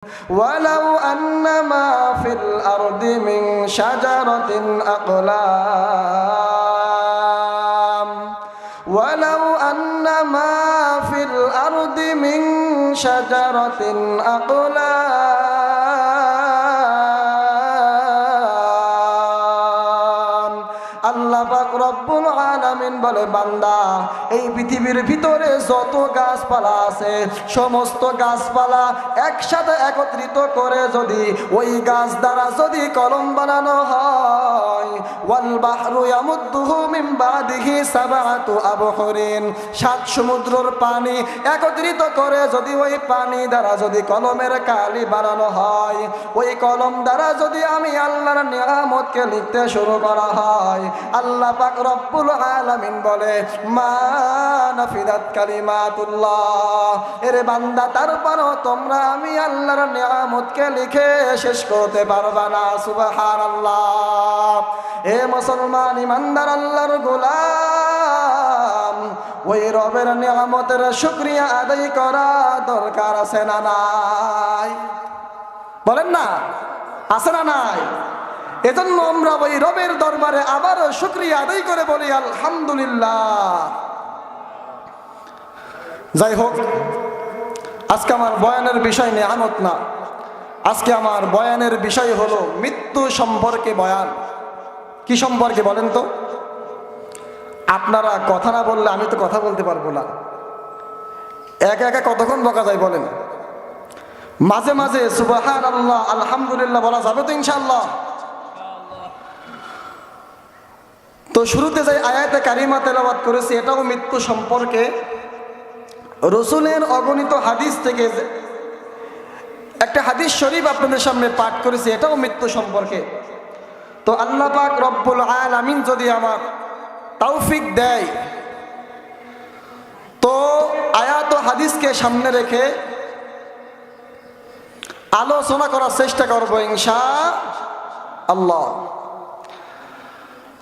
ولو أن ما في الأرض من شجرة أقلام ولو أن ما في الأرض من شجرة أقلام আল্লাহ পাক রব্বুল আলামিন বলে, বান্দা এই পৃথিবীর ভিতরে যত গাছপালা আছে সমস্ত গাছপালা একসাথে একত্রিত করে যদি ওই গাছ দ্বারা যদি কলম বানানো হয়, ওয়াল বাহরু ইয়ামুদ্দুহু মিন বাদিহি সাবআতু আবহুরিন, সাত সমুদ্রের পানি একত্রিত করে যদি ওই পানি দ্বারা যদি কলমের কালি বানানো হয়, ওই কলম দ্বারা যদি আমি আল্লাহর নিয়ামতকে লিখতে শুরু করা হয়, আল্লাহ পাক রব্বুল আলামিন বলে, মা নাফিদাত কালিমাতুল্লাহ। এরে বান্দা, তারপরও তোমরা আমি আল্লাহর নিয়ামতকে লিখে শেষ করতে পারবা না। সুবহানাল্লাহ। এ মুসলমান ইমানদার আল্লাহর গোলাম, ওই রবের নিয়ামতের শুকরিয়া আদায় করা দরকার আছে না নাই? বলেন না, আছে না নাই? এজন্য আমরা ওই রবের দরবারে আবারও শুকরিয়া আদায় করে বলি আলহামদুলিল্লাহ। যাই হোক, আজকে আমার বয়ানের বিষয় নিয়ামত না, আজকে আমার বয়ানের বিষয় হলো মৃত্যু সম্পর্কে বয়ান। কি সম্পর্কে বলেন তো? আপনারা কথা না বললে আমি তো কথা বলতে পারবো না। একা একা কতক্ষণ বকা যায় বলেন? মাঝে মাঝে সুবহানাল্লাহ আলহামদুলিল্লাহ বলা যাবে তো ইনশাআল্লাহ? তো শুরুতে যাই আয়াতে কারিমা তেলাওয়াত করেছি, এটাও মৃত্যু সম্পর্কে। রসুলের অগণিত হাদিস থেকে একটা হাদিস শরীফ আপনাদের সামনে পাঠ করেছি, এটাও মৃত্যু সম্পর্কে। তো আল্লাহ পাক রব্বুল আলামিন যদি আমার তৌফিক দেয়, তো আয়াত ও হাদিসকে সামনে রেখে আলোচনা করার চেষ্টা করবো ইনশাআল্লাহ।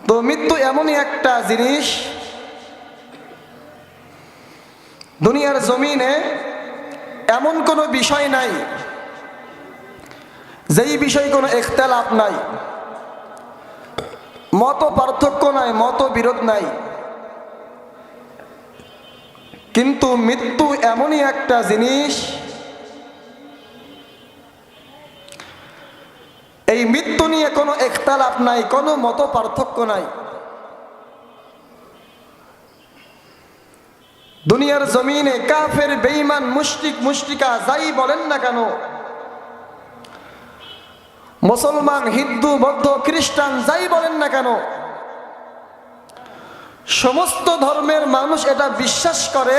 তো মৃত্যু এমনই একটা জিনিস, দুনিয়ার জমিনে এমন কোনো বিষয় নাই যেই বিষয়ে কোনো ইখতিলাফ নাই, মত পার্থক্য নাই, মত বিরোধ নাই। কিন্তু মৃত্যু এমনই একটা জিনিস, এই মৃত্যু নিয়ে কোনো ইখতিলাফ নাই, কোনো মত পার্থক্য নাই। দুনিয়ার জমিনে কাফের, বেঈমান, মুশরিক, মুশরিকা যাই বলেন না কেন, মুসলমান, হিন্দু, বৌদ্ধ, খ্রিস্টান যাই বলেন না কেন, সমস্ত ধর্মের মানুষ এটা বিশ্বাস করে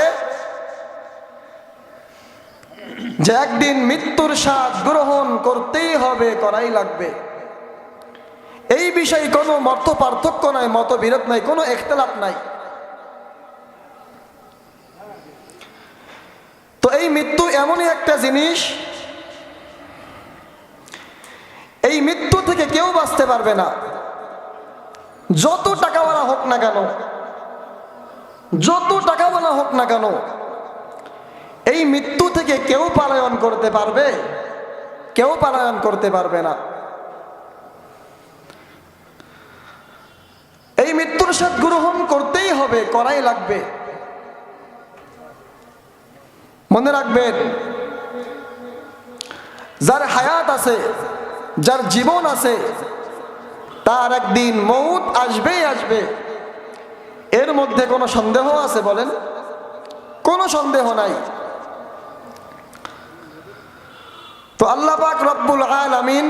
যে একদিন মৃত্যুর স্বাদ গ্রহণ করতেই হবে, করাই লাগবে। এই বিষয়ে কোনো মত পার্থক্য নাই, মতবিরোধ নাই, কোনো ইখতিলাফ নাই। তো এই মৃত্যু এমনই একটা জিনিস, এই মৃত্যু থেকে কেউ বাঁচতে পারবে না। যত টাকাওয়ালা হোক না কেন, যত টাকাওয়ালা হোক না কেন, এই মৃত্যু থেকে কেউ পলায়ন করতে পারবে? কেউ পলায়ন করতে পারবে না। এই মৃত্যুর স্বাদ গ্রহণ করতেই হবে, করাই লাগবে। মনে রাখবেন, যার হায়াত আছে, যার জীবন আছে, তার একদিন মউত আসবেই আসবে। এর মধ্যে কোনো সন্দেহ আছে বলেন? কোনো সন্দেহ নাই। তো আল্লাহ পাক রব্বুল আলামিন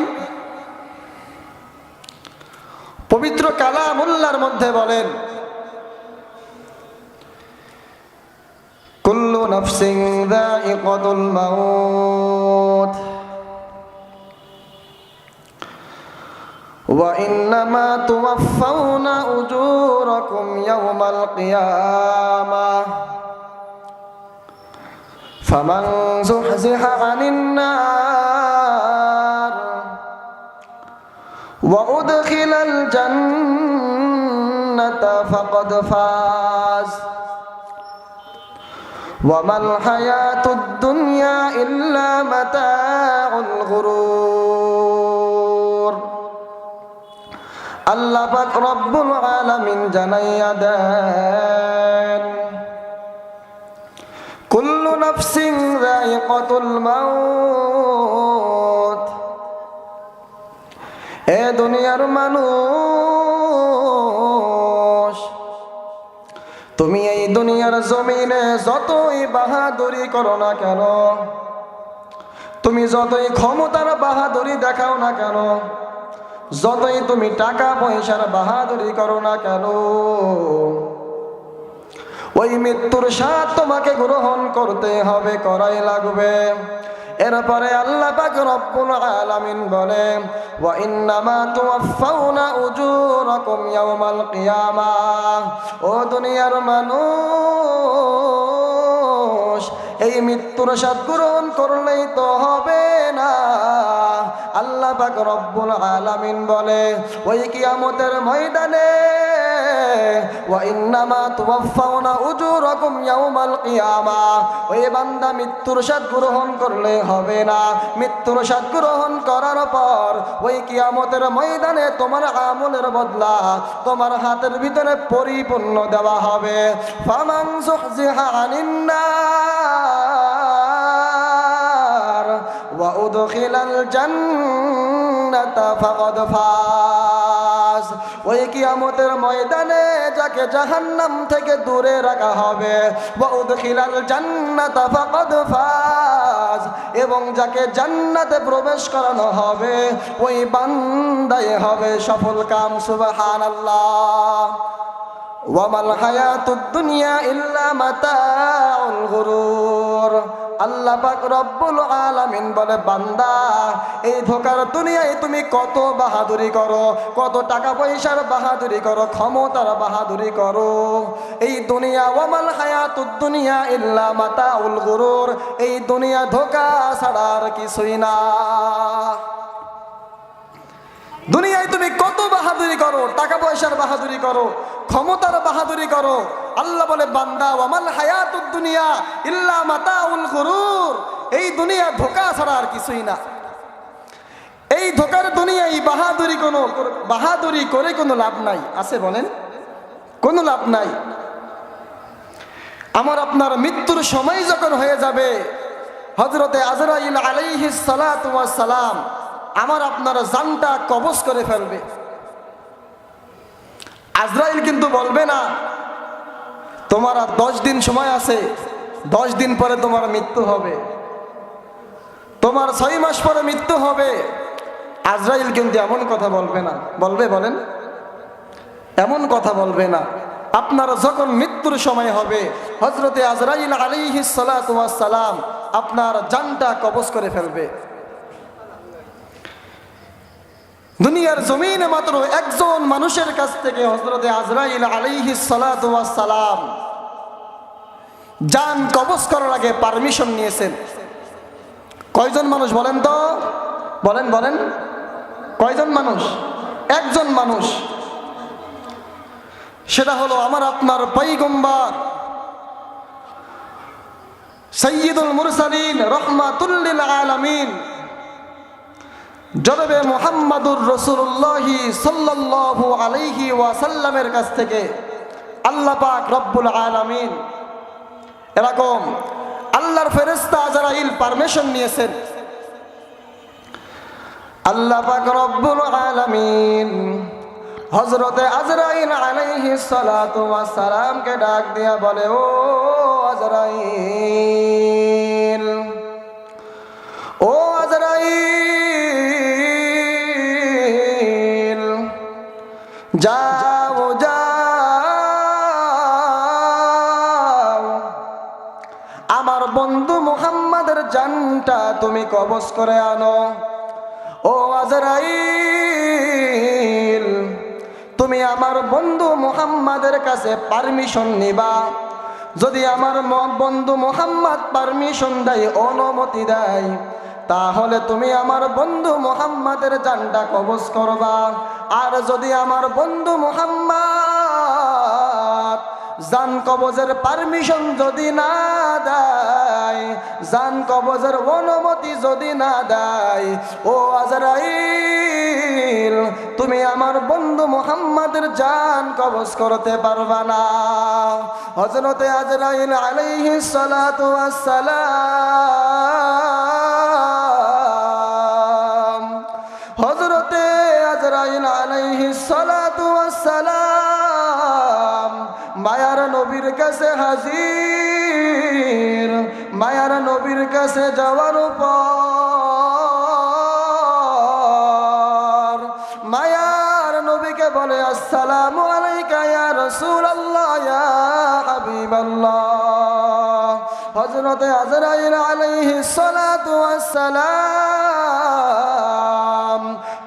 পবিত্র কালামুল্লাহর মধ্যে বলেন, কুল্লু নাফসিন যায়িকাতুল মাউত ওয়া ইন্নামা তুওয়াফাউনা উজুরাকুম ইয়াওমাল কিয়ামাহ ফামান যুহজিহা আনিন নার ওয়া উদখিলাল জান্নাতা ফাকাদ ফাজ ওয়ামাল হায়াতুদ দুনিয়া ইল্লা মাতাউল গুরুর। আল্লাহ পাক রব্বুল আলামিন জানাইয়া দেন, কুল্লু নাফসিন যায়িকাতুল মাউত। এ দুনিয়ার মানুষ, তুমি এই দুনিয়ার জমিনে যতই বাহাদুরি করো না কেন, তুমি যতই ক্ষমতার বাহাদুরি দেখাও না কেন, যতই তুমি টাকা পয়সার বাহাদুরি করো না কেন, ওই মৃত্যুর স্বাদ তোমাকে গ্রহণ করতে হবে, করাই লাগবে। এরপরে আল্লাহ পাক রব্বুল আলামিন বলে, ওয়া ইন্নামা তুওয়াফাউনা উজুরাকুম ইয়াওমাল কিয়ামাহ। ও দুনিয়ার মানুষ, এই মৃত্যুর স্বাদ গ্রহণ করলেই তো হবে না। আল্লাহ পাক রব্বুল আলামিন বলে, ওই কিয়ামতের ময়দানে ওয়া ইন্নামা তুওয়াফাউনা উজুরাকুম ইয়াওমাল কিয়ামাহ। ওই বান্দা, মৃত্যুর স্বাদ গ্রহণ করলে হবে না। মৃত্যুর স্বাদ গ্রহণ করার পর ওই কিয়ামতের ময়দানে তোমার আমলের বদলা তোমার হাতের ভিতরে পরিপূর্ণ দেওয়া হবে। ফামান যুহজিহা আনিন নার ওয়া উদখিলাল জান্নাতা ফাকাদ ফাজ। ওই কিয়ামতের ময়দানে যাকে জাহান্নাম থেকে দূরে রাখা হবে, ওয়া উদখিলাল জান্নাতা ফাকাদ ফাজ, এবং যাকে জান্নাতে প্রবেশ করানো হবে ওই বান্দাই হবে সফল কাম। সুবহানাল্লাহ। ওয়ামাল হায়াতুদ দুনিয়া ইল্লা মাতাউল গুরুর। আল্লাহ পাক রব্বুল আলামিন বলে, বান্দা, এই ধোকার দুনিয়ায় তুমি কত বাহাদুরি করো, কত টাকা পয়সার বাহাদুরি করো, ক্ষমতার বাহাদুরি করো, এই দুনিয়া, ওয়ামাল হায়াতুদ দুনিয়া ইল্লা মাতাউল গুরুর, এই দুনিয়া ধোকা ছাড়া আর কিছুই না। দুনিয়ায় তুমি কত বাহাদুরি করো, টাকা পয়সার বাহাদুরি করো, ক্ষমতার বাহাদুরি করো, আল্লাহ বলে, বান্দা, ওয়ামাল হায়াতুদ দুনিয়া ইল্লা মাতাউল গুরুর, এই দুনিয়া ধোকা ছাড়া আর কিছুই না। এই ধোকার দুনিয়ায় বাহাদুরি করে কোনো লাভ নাই। আছে বলেন? কোনো লাভ নাই। আমার আপনার মৃত্যুর সময় যখন হয়ে যাবে, হযরতে আজরাইল আলাইহিস সালাতু ওয়াস সালাম আমার আপনার জানটা কবজ করে ফেলবে। আজরাইল কিন্তু বলবে না, তোমার আর 10 দিন সময় আছে, 10 দিন পরে তোমার মৃত্যু হবে, তোমার 6 মাস পরে মৃত্যু হবে। আজরাইল কিন্তু এমন কথা বলবে না। বলবে? বলেন? এমন কথা বলবে না। আপনার যখন মৃত্যুর সময় হবে, হযরতে আজরাইল আলাইহিস সালাতু ওয়াস সালাম আপনার জানটা কবজ করে ফেলবে। দুনিয়ার জমিনে মাত্র একজন মানুষের কাছ থেকে হযরতে আজরাইল আলাইহিস সালাতু ওয়াস সালাম জান কবজ করার আগে পারমিশন নিয়েছেন। কয়জন মানুষ বলেন তো? বলেন বলেন, কয়জন মানুষ? একজন মানুষ। সেটা হলো আমার আপনার পয়গম্বর সাইয়্যিদুল মুরসালিন রাহমাতুল লিল আলামিন জনাবে মুহাম্মাদুর রাসূলুল্লাহ সাল্লাল্লাহু আলাইহি ওয়াসাল্লামের কাছ থেকে আল্লাহ পাক রব্বুল আলামিন এরকম আল্লাহর ফেরেশতা আজরাইল পারমিশন নিয়েছেন। আল্লাহ পাক রব্বুল আলামিন হযরতে আজরাইল আলাইহিস সালাতু ওয়াস সালামকে ডাক দিয়া বলে, ও আজরাইল, ও আজরাইল, যাও যাও, আমার বন্ধু মুহাম্মাদের জানটা তুমি কবজ করে আনো। ও আজরাইল, তুমি আমার বন্ধু মুহাম্মাদের কাছে পারমিশন নিবা। যদি আমার বন্ধু মুহাম্মদ পারমিশন দেয়, অনুমতি দেয়, তাহলে তুমি আমার বন্ধু মুহাম্মাদের জানটা কবজ করবা। আর যদি আমার বন্ধু মুহাম্মদ জান কবজের পারমিশন যদি না দেয়, জান কবজের অনুমতি যদি না দেয়, ও আজরাইল তুমি আমার বন্ধু মুহাম্মাদের জান কবজ করতে পারবা না। হযরতে আজরাইল আলাইহিস সালাতু ওয়াস সালাম, হযরতে আজরাইল আলাইহিস সালাতু ওয়াস সালাম মায়ার নবীর কাছে হাজির। মায়ার নবীর কাছে যাওয়ার পর মায়ার নবীকে বলে, আসসালামু আলাইকা ইয়া রাসূলুল্লাহ ইয়া হাবিবাল্লাহ। হযরতে আজরাইল আলাইহিস সালাতু ওয়াস সালাম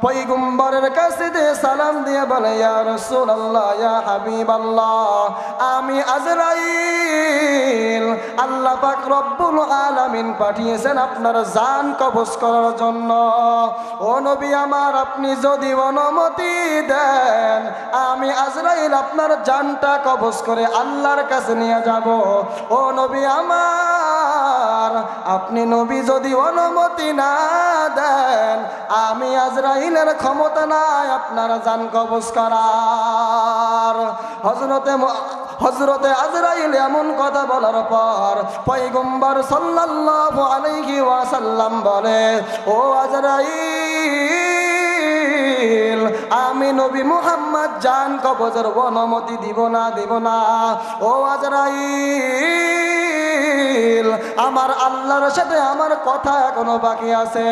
পয়গম্বরের কাছে দিয়ে সালাম দিয়ে বলে, ইয়া রাসূলুল্লাহ ইয়া হাবিবাল্লাহ, আমি আজরাইল আল্লাহ পাক রব্বুল আলামিন পাঠিয়েছেন আপনার জান কবজ করার জন্য। ও নবী আমার, আপনি যদি অনুমতি দেন আমি আজরাইল আপনার জানটা কবজ করে আল্লাহর কাছে নিয়ে যাব। ও নবী আমার, আপনি নবী যদি অনুমতি না দেন আমি আজরাইলের ক্ষমতা নাই আপনার জান কবজ করার। হযরতে আজরাইল এমন কথা বলার পর পয়গম্বর সাল্লাল্লাহু আলাইহি ওয়াসাল্লাম বলে, ও আজরাইল আমি নবী মুহাম্মদ জান কবজের অনুমতি দিব না। ও আজরাইল আমার আল্লাহর সাথে আমার কথা এখনো বাকি আছে।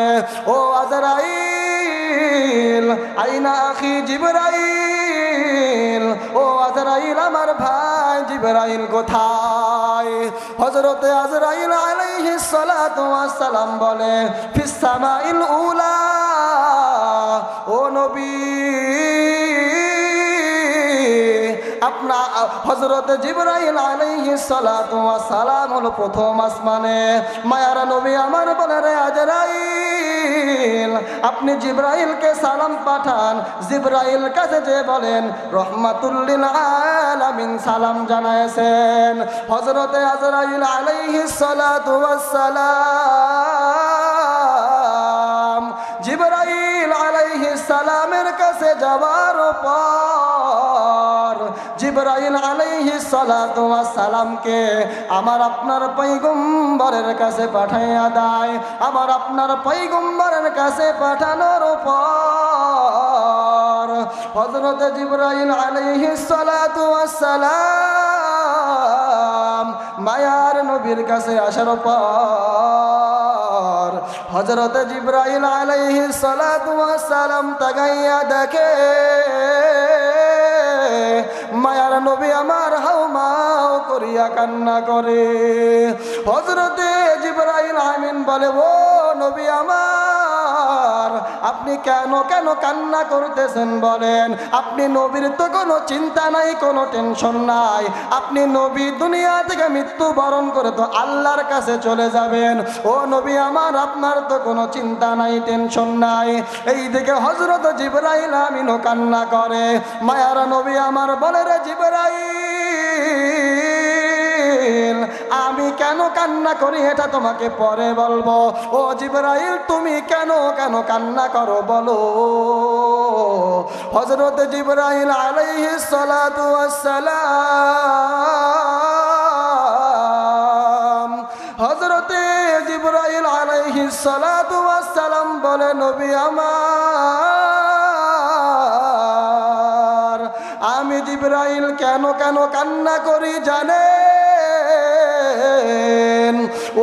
ও আজরাইল আইনা আখি জিবরাইল, ও আজরাইল আমার ভাই জিবরাইল কোথায়? হযরতে আজরাইল আলাইহিস সালাতু ওয়াস সালাম বলে, ফিস সামাইল উলা, ও নবী আপনার হযরতে জিবরাইল আলাইহিস সালাতু ওয়াস সালাম হলো প্রথম আসমানে। মায়ার নবী আমার বলে, রে আজরাইল আপনি জিবরাইলকে সালাম পাঠান। জিবরাইল কাছে যে বলেন রহমাতুল লিল আলামিন সালাম জানায়েছেন। হযরতে আজরাইল আলাইহিস সালাতু ওয়াস সালাম জিবরাইল আলাইহিস সালামের কাছে যাওয়ার পর জিবরাইল আলাইহিস সালাতু ওয়াস সালামকে আমার আপনার পয়গম্বরের কাছে পাঠাইয়া দেয়। আমার আপনার পয়গম্বরের কাছে পাঠানোর পর হযরতে জিবরাইল আলাইহিস সালাতু ওয়াস সালাম মায়ার নবীর কাছে আসার পর হযরতে জিবরাইল আলাইহিস সালাতু ওয়াস সালাম তাকাইয়া দেখে মায়ার নবী আমার হাউমাউ করিয়া কান্না করে। হযরতে জিবরাইল আমিন বলে, ও নবী আমার, আপনি কেন কান্না করতেছেন বলেন? আপনি নবীর তো কোনো চিন্তা নাই, কোনো টেনশন নাই। আপনি নবী দুনিয়া থেকে মৃত্যুবরণ করে তো আল্লাহর কাছে চলে যাবেন। ও নবী আমার, আপনার তো কোনো চিন্তা নাই, টেনশন নাই। এই দিকে হযরত জিবরাইল আমিনও কান্না করে। মায়ার নবী আমার বলে, রে জিবরাইল আমি কেন কান্না করি এটা তোমাকে পরে বলবো। ও জিবরাইল তুমি কেন কান্না করো বলো। হযরত জিবরাইল আলাইহিস সালাতু ওয়াস সালাম হযরতে জিবরাইল আলাইহিস সালাতু ওয়াস সালাম বলে, নবী আমার, আমি জিবরাইল কেন কান্না করি জানেন?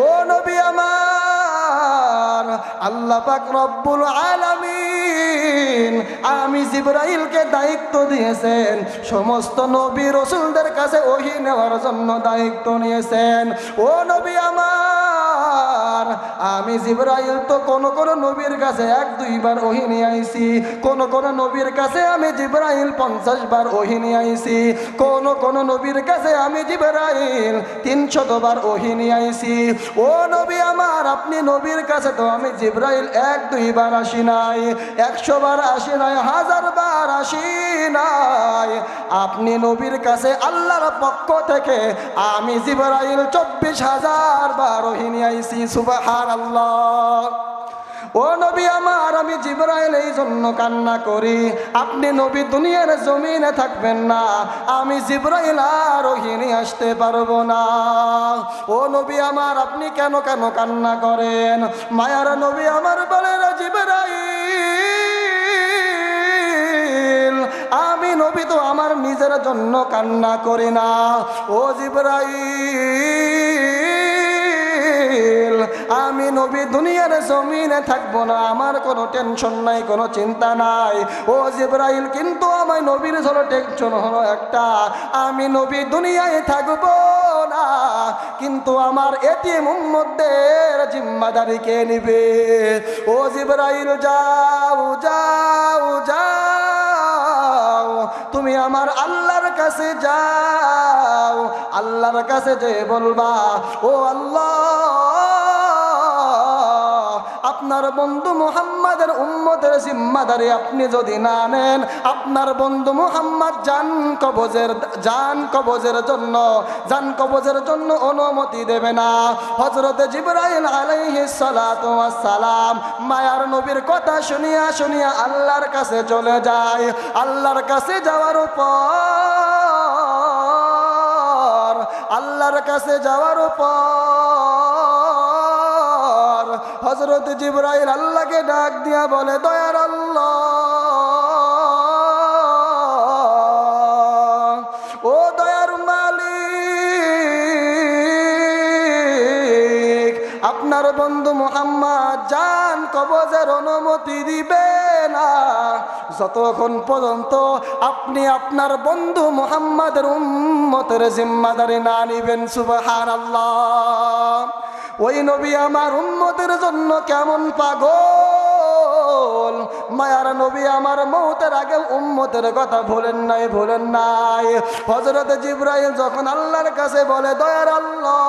ও নবী আমার, আল্লাহ পাক রব্বুল আলামিন আমি জিবরাইলকে দায়িত্ব দিয়েছেন সমস্ত নবী রাসূলদের কাছে ওহী নেওয়ার জন্য দায়িত্ব নিয়েছেন। ও নবী আমার, আমার, আমি জিবরাইল তো কোন কোন নবীর কাছে 1-2 বার ওহী নিয়ে আইছি, কোন কোন নবীর কাছে আমি জিবরাইল 50 বার ওহী নিয়ে আইছি, কোন কোন নবীর কাছে আমি জিবরাইল 300 বার ওহী নিয়ে আইছি। ও নবী আমার, আপনি নবীর কাছে তো আমি জিবরাইল 1-2 বার আসি নাই, 100 বার আসি নাই, 1000 বার আসি নাই। আপনি নবীর কাছে আল্লাহর পক্ষ থেকে আমি জিবরাইল 24,000 বার ওহী নিয়ে আইছি। সুবহানাল্লাহ। ও নবী আমার, আমি জিবরাইল এই জন্য কান্না করি, আপনি নবী দুনিয়ার জমিনে থাকবেন না, আমি জিবরাইল আর ওহী নিয়ে আসতে পারবো না। ও নবী আমার, আপনি কেন কেন কান্না করেন? মায়ার নবী আমার বলেন, জিবরাইল, আমি নবী তো আমার নিজের জন্য কান্না করি না। ও জিবরাইল, আমি নবী দুনিয়ার জমিনে থাকবো না, আমার কোনো টেনশন নাই, কোনো চিন্তা নাই। ও জিবরাইল, কিন্তু আমার নবীর হলো টেনশন হলো একটা, আমি নবী দুনিয়ায় থাকবো না, কিন্তু আমার এতিম উম্মতদের জিম্মাদারি কে নিবে? ও জিবরাইল, যাও যাও যাও, তুমি আমার আল্লাহর কাছে যাও, আল্লাহর কাছে যে বলবা, ও আল্লাহ, আপনার বন্ধু মুহাম্মাদের উম্মতের জিম্মাদারি আপনি যদি না নেন, আপনার বন্ধু মুহাম্মদ জান কবজের জন্য অনুমতি দেবে না। হযরত জিবরাইল আলাইহিস সালাতু ওয়াস সালাম মায়ার নবীর কথা শুনিয়া শুনিয়া আল্লাহর কাছে চলে যায়। আল্লাহর কাছে যাওয়ার পর হযরত জিবরাইল আল্লাহকে ডাক দিয়া বলে, দয়ার আল্লাহ, ও দয়ার মালিক, আপনার বন্ধু মুহাম্মদ জান কবজের অনুমতি দিবে না যতক্ষণ পর্যন্ত আপনি আপনার বন্ধু মুহাম্মদের উম্মতের জিম্মাদারি না নিবেন। সুবহানাল্লাহ। ওই নবী আমার উম্মতের জন্য কেমন পাগল, মায়ার নবী আমার মওতের আগে উম্মতের কথা ভুলেন নাই। হযরত জিবরাইল যখন আল্লাহর কাছে বলে, দয়ার আল্লাহ,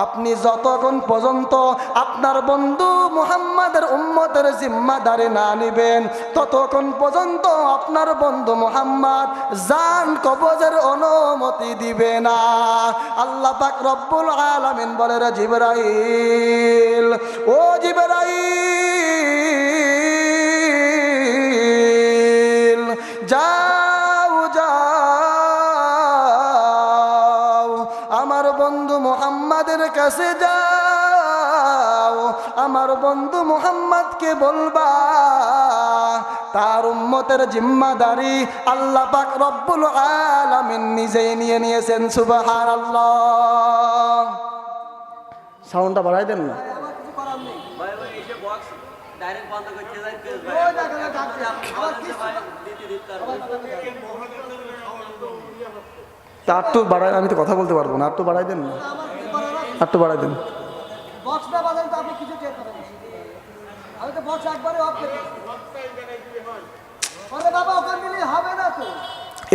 আপনি যতক্ষণ পর্যন্ত আপনার বন্ধু মুহাম্মাদের উম্মতের জিম্মাদারি না নিবেন, ততক্ষণ পর্যন্ত আপনার বন্ধু মুহাম্মদ জান কবজের অনুমতি দিবে না। আল্লাহ পাক রব্বুল আলামিন বলে, জিবরাইল, ও জিবরাইল, যাও যাও, আমার বন্ধু মুহাম্মাদের কাছে যাও, আমার বন্ধু মুহাম্মদকে বলবা তার উম্মতের জিম্মাদারি আল্লাহ পাক রব্বুল আলামিন নিজেই নিয়ে নিয়েছেন। সুবহানাল্লাহ। সাউন্ডটা বাড়াই দেন না। একটু বাড়াই, আমি তো কথা বলতে পারবো না, একটু বাড়াই দেন না, একটু বাড়াই দেন।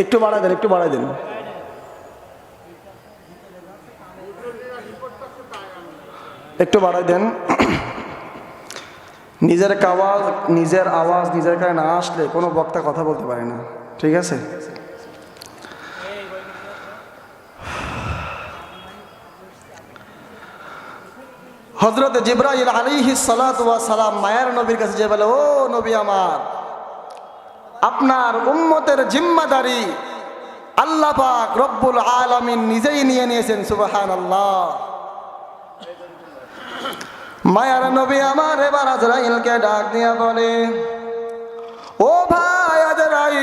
একটু বাড়াই দেন, একটু বাড়াই দেন, একটু বাড়াই দেন। নিজের আওয়াজ নিজের কাছে না আসলে কোনো বক্তা কথা বলতে পারে না। ঠিক আছে? হযরত জিবরাইল আলাইহিস সালাতু ওয়াস সালাম মায়ার নবীর কাছে যে বলে, ও নবী আমার, আপনার উম্মতের জিম্মাদারি আল্লাহ পাক রব্বুল আলামিন নিজেই নিয়ে নিয়েছেন। সুবহানাল্লাহ। মায়ার নবী আমার এবার আজরাইলকে ডাক দিয়া বলে, ও ভাই আজরাইল,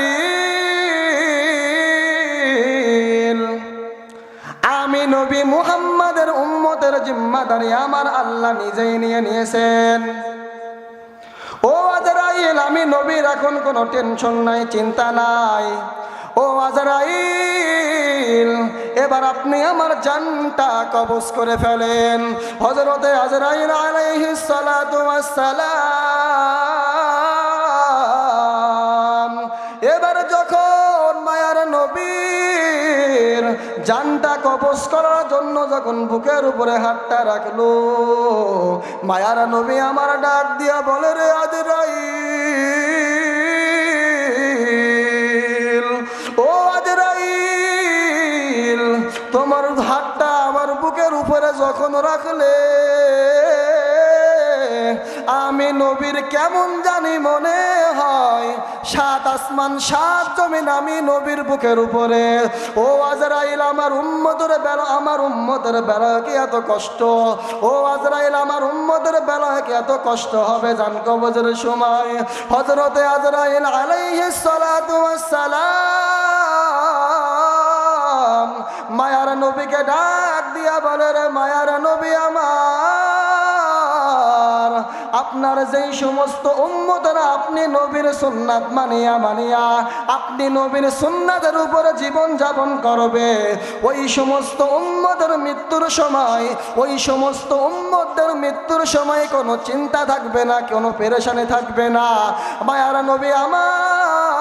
আমি নবী মুহাম্মাদের উম্মতের জিম্মাদারি আমার আল্লাহ নিজেই নিয়ে নিয়েছেন। ও আজরাইল, আমি নবীর এখন কোনো টেনশন নাই, চিন্তা নাই। ও আজরাইল, এবার আপনি আমার জানটা কবজ করে ফেলেন। হযরতে আজরাইল আলাইহিস সালাতু ওয়াস সালাম এবার যখন মায়ার নবীর জানটা কবজ করার জন্য যখন বুকের উপরে হাতটা রাখলো, মায়ার নবী আমার ডাক দিয়া বলে, রে আজরাইল, ও আজরাইল, তোমার হাতটা আমার বুকের উপরে যখন রাখলে আমি নবীর কেমন জানি মনে হয় 7 আসমান 7 জমিন আমি নবীর বুকের উপরে। ও আজরাইল, আমার উম্মতের বেলা কি এত কষ্ট? ও আজরাইল, আমার উম্মতের বেলা কি এত কষ্ট হবে জান কবজের সময়? হযরতে আজরাইল আলাইহিস সালাতু ওয়াস সালাম মায়ার নবীকে ডাক দিয়া বলে, রে মায়ার নবী আমার, আপনার যেই সমস্ত উম্মতরা আপনি নবীর সুন্নাত মানিয়া আপনি নবীর সুন্নাতের উপরে জীবন যাপন করবে, ওই সমস্ত উম্মতের মৃত্যুর সময়, ওই সমস্ত উম্মতদের মৃত্যুর সময় কোনো চিন্তা থাকবে না, কোনো পেরেশানি থাকবে না। মায়ার নবী আমার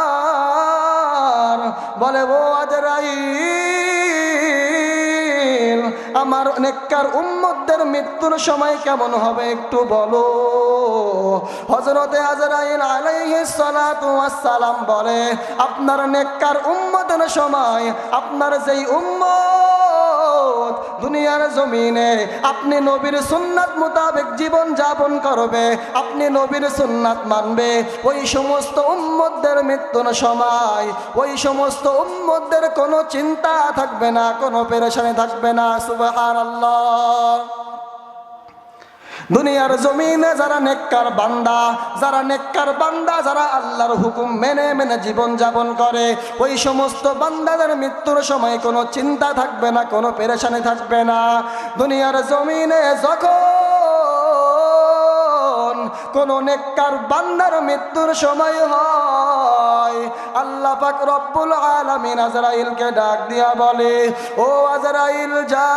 বলে, ও আজরাইল, আমার নেককার উম্মতদের মৃত্যুর সময় কেমন হবে একটু বলো। হযরতে আজরাইল আলাইহিস সালাতু ওয়াস সালাম বলে, আপনার নেককার উম্মতের সময়, আপনার যেই উম্মত দুনিয়ার জমিনে আপনি নবীর সুন্নাত মোতাবেক জীবন যাপন করবে, আপনি নবীর সুন্নাত মানবে, ওই সমস্ত উম্মতদের মৃত্যুর সময় ওই সমস্ত উম্মতদের কোনো চিন্তা থাকবে না, কোনো পেরেশানি থাকবে না। সুবহানাল্লাহ। দুনিয়ার জমিনে যারা নেককার বান্দা, যারা আল্লাহর হুকুম মেনে জীবন যাপন করে, ওই সমস্ত বান্দাদের মৃত্যুর সময় কোনো চিন্তা থাকবে না, কোনো পেরেশানি থাকবে না। দুনিয়ার জমিনে যখন কোন নেককার বান্দার মৃত্যুর সময় হয়, আল্লাহ পাক রব্বুল আলামিন আজরাইলকে ডাক দিয়া বলে, ও আজরাইল যা,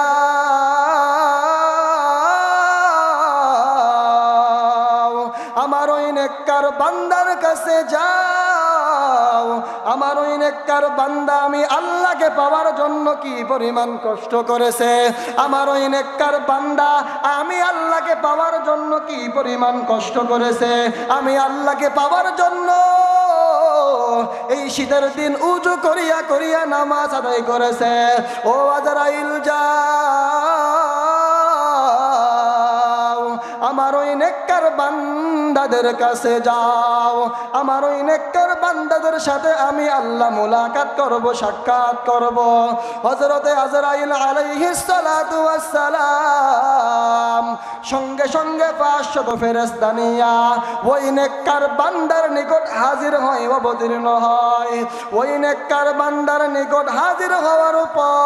আমার ওই নেককার বান্দার কাছে যাও। আমার ওই নেককার বান্দা আমি আল্লাহকে পাওয়ার জন্য কি পরিমাণ কষ্ট করেছে, আমার ওই নেককার বান্দা আমি আল্লাহকে পাওয়ার জন্য কি পরিমাণ কষ্ট করেছে, আমি আল্লাহকে পাওয়ার জন্য এই শীতের দিন উজু করিয়া করিয়া নামাজ আদায় করেছে। ও আজরাইল যা, আমার ওই নেককার বান্দাদের কাছে যাও, আমার ওই নেককার বান্দাদের সাথে আমি আল্লাহ মুলাকাত করব, সাক্ষাৎ করব। হযরতে আজরাইল আলাইহিস সালাতু ওয়াস সালাম সঙ্গে সঙ্গে 500 ফেরেশতা নিয়া ওই নেককার বান্দার নিকট হাজির হয়, অবতীর্ণ হয়। ওই নেককার বান্দার নিকট হাজির হওয়ার পর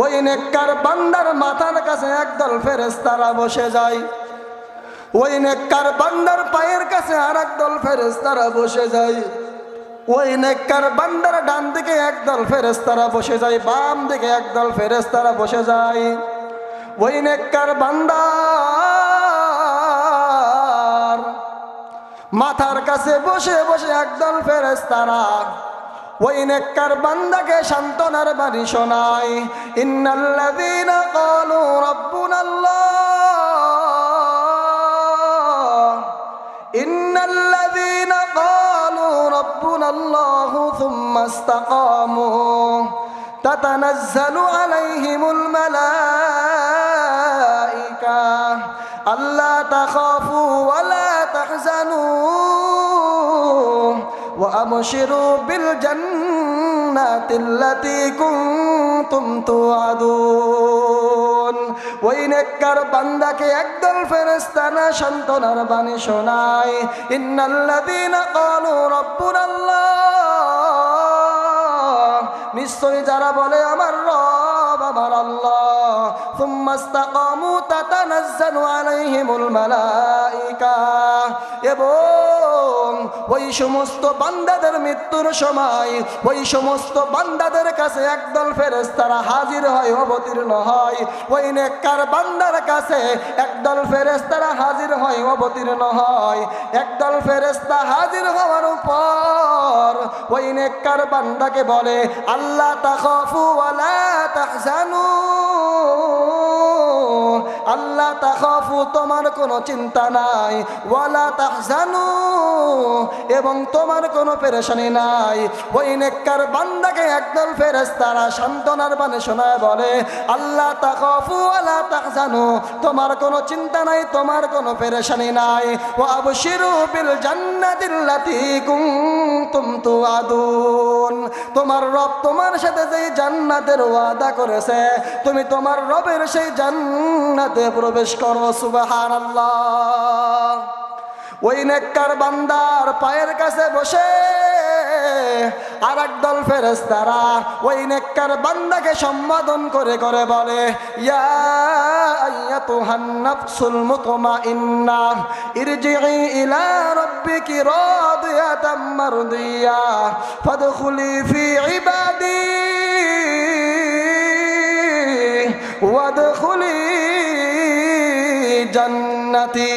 ওই নেককার বান্দার মাথার কাছে একদল ফেরেশতারা বসে যায়, ওই নেককার বান্দার পায়ের কাছে আর একদল ফেরেশতারা বসে যায়। ওই নেককার বান্দার ডান দিকে একদল ফেরেশতারা বসে যায়, বাম দিকে একদল ফেরেশতারা বসে যায়। ওই নেককার বান্দার মাথার কাছে বসে বসে একদল ফেরেশতারা ওই নেককার বান্দাকে সান্ত্বনার বাণী শোনায়। ইন্নাল্লাযীনা ক্বালু রাব্বুনাল্লাহ, ইন্নাল্লাযীনা ক্বালু রাব্বুনাল্লাহু থুম্মা ইসতাকামু তাতানাজ্জালু আলাইহিমুল মালায়েকা আল্লা তাখাফু ওয়া লা তাহজানু وأبشروا بالجنة التي كنتم توعدون। ওই নেককার বান্দাকে একদল ফেরেশতারা সান্ত্বনার বাণী শোনায়। ইন্নাল্লাযীনা ক্বালু রাব্বুনাল্লাহ, নিশ্চয়ই যারা বলে আমার রব আমার আল্লাহ, সুম্মা ইসতাকামু তাতানাজ্জালু আলাইহিমুল মালাইকা, এবং ওই সমস্ত বান্দাদের মৃত্যুর সময় ওই সমস্ত বান্দাদের কাছে একদল ফেরেশতারা হাজির হয়, অবতীর্ণ হয়। ওই নেককার বান্দার কাছে একদল ফেরেশতারা হাজির হয়, অবতীর্ণ হয়। একদল ফেরেশতা হাজির হওয়ার পর ওই নেককার বান্দাকে বলে, আল্লাহ তাখাফু ওয়ালা তাহজানু, আল্লাহ তাখাফু, তোমার কোনো চিন্তা নাই, ওয়ালা তাহজানু, এবং তোমার কোনো পেরেশানি নাই। ওই নেককার বান্দাকে একদল ফেরেশতারা সান্ত্বনার বাণী শোনায় বলে, আল্লাহ তাখাফু ওয়ালা তাহজানু, তোমার কোনো চিন্তা নাই, তোমার কোনো পেরেশানি নাই। ওয়া আবশিরু বিল জান্নাতিল্লাতী কুনতুম তুআদুন, তোমার রব তোমার সাথে যেই জান্নাতের ওয়াদা করেছে, তুমি তোমার রবের সেই জান্নাতে প্রবেশ করো। সুবহানাল্লাহ। ওই নেককার বান্দার পায়ের কাছে বসে আর একদল ফেরেশতারা ওই নেককার বান্দাকে সম্বোধন করে করে বলে, ইয়া আইয়াতুহান নাফসুল মুতমাইন্না ইরজিই ইলা রাব্বিকি রাদিয়াতাম মারদিয়া ফাদখুলি ফি ইবাদি ওয়াদখুলি জান্নাতি।